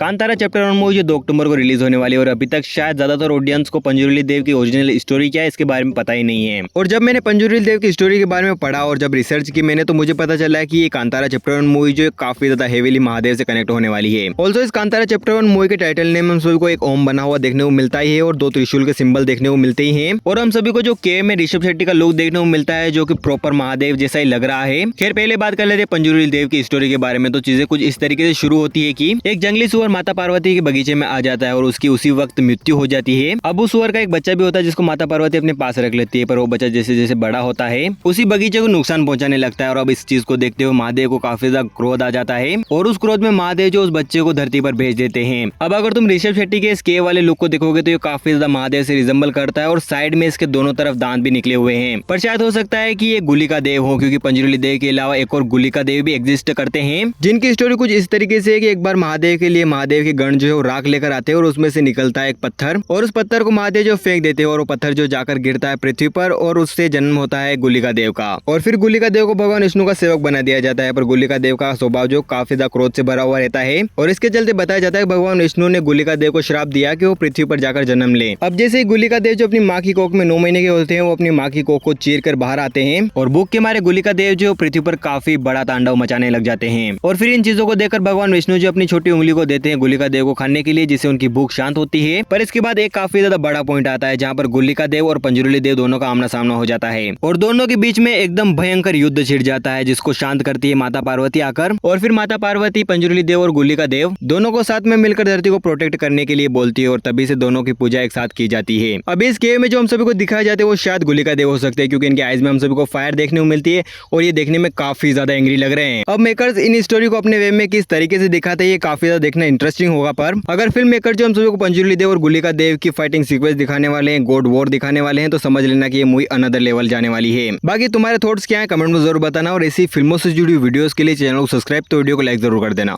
Kantara chapter 1 movie जो 2 अक्टूबर को release होने वाली है और अभी तक शायद ज्यादातर ऑडियंस को पंजुरुली देव की ओरिजिनल स्टोरी क्या है इसके बारे में पता ही नहीं है। और जब मैंने पंजुरुली देव की स्टोरी के बारे में पढ़ा और जब रिसर्च की मैंने तो मुझे पता चला कि ये कांतारा चैप्टर 1 मूवी जो काफी ज्यादा हेवीली महादेव से कनेक्ट होने वाली है। ऑल्सो इस कांतारा चैप्टर 1 मूवी के टाइटल नेम हम सभी को एक ओम बना हुआ देखने को मिलता ही है और 2 त्रिशूल के सिंबल देखने को मिलते ही हैं और हम सभी को जो के में ऋषभ शेट्टी का लुक देखने को मिलता है जो कि प्रॉपर महादेव जैसा ही लग रहा है। खैर पहले बात कर लेते हैं पंजुरुली देव की स्टोरी के बारे में। तो चीजें कुछ इस तरीके से शुरू होती है कि एक जंगली सुअर माता पार्वती के बगीचे में आ जाता है और उसकी उसी वक्त मृत्यु हो जाती है। अब उस सुअर का एक बच्चा भी होता है जिसको माता पार्वती अपने पास रख लेती है, पर वो बच्चा जैसे जैसे बड़ा होता है उसी बगीचे को नुकसान पहुंचाने लगता है। और अब इस चीज को देखते हुए महादेव को काफी ज्यादा क्रोध आ जाता है और उस क्रोध में महादेव जो उस बच्चे को धरती पर भेज देते हैं। अब अगर तुम ऋषभ शेट्टी के इस के वाले लुक को देखोगे तो ये काफी ज्यादा महादेव से रिजेंबल करता है और साइड में इसके दोनों तरफ दांत भी निकले हुए हैं। पर शायद हो सकता है कि ये गुलिका देव हो, क्योंकि पंजुरुली देव के अलावा एक और गुलिका देव भी एग्जिस्ट करते हैं जिनकी स्टोरी कुछ इस तरीके से है कि एक बार महादेव के लिए महादेव के गण जो है राख लेकर आते हैं और उसमें से निकलता है एक पत्थर और उस पत्थर को महादेव जो फेंक देते हैं और वो पत्थर जो जाकर गिरता है पृथ्वी पर और उससे जन्म होता है गुलिका देव का। और फिर गुलिका देव को भगवान विष्णु का सेवक बना दिया जाता है। पर गुलिका देव का स्वभाव जो काफी ज्यादा क्रोध से भरा हुआ रहता है और इसके चलते बताया जाता है भगवान विष्णु ने गुलिका देव को श्राप दिया कि वो पृथ्वी पर जाकर जन्म ले। अब जैसे ही गुलिका देव जो अपनी माँ की कोख में 9 महीने के होते हैं वो अपनी माँ की कोख को चीर कर बाहर आते हैं और भूख के मारे गुलिका देव जो पृथ्वी पर काफी बड़ा तांडव मचाने लग जाते हैं। और फिर इन चीजों को देखकर भगवान विष्णु जो अपनी छोटी उंगली को देते हैं गुलिका देव को खाने के लिए, जिससे उनकी भूख शांत होती है। पर इसके बाद एक काफी ज्यादा बड़ा पॉइंट आता है जहाँ पर गुलिका देव और पंजुरुली देव दोनों का आमना सामना हो जाता है और दोनों के बीच में एकदम भयंकर युद्ध छिड़ जाता है जिसको शांत करती है माता पार्वती आकर। और फिर माता पार्वती पंजुरुली देव और गुलिका देव दोनों को साथ में मिलकर धरती को प्रोटेक्ट करने के लिए बोलती है और तभी से दोनों की पूजा एक साथ की जाती है। अब इस केव में जो हम सभी को दिखाया जाता है वो शायद गुलिका देव हो सकते हैं, क्योंकि इनके आईज में हम सभी को फायर देखने को मिलती है और ये देखने में काफी ज्यादा एंग्री लग रहे हैं। अब मेकर्स इन स्टोरी को अपने वे में किस तरीके से दिखाते हैं ये काफी ज्यादा देखना इंटरेस्टिंग होगा। पर अगर फिल्म मेकर जो हम सभी को पंजुरुली देव और गुलिका देव की फाइटिंग सीक्वेंस दिखाने वाले हैं, गॉड वॉर दिखाने वाले हैं, तो समझ लेना कि ये मूवी अनदर लेवल जाने वाली है। बाकी तुम्हारे थॉट्स क्या है कमेंट में जरूर बताना और ऐसी फिल्मों से जुड़ी वीडियोस के लिए चैनल को सब्सक्राइब तो वीडियो को लाइक जरूर कर देना।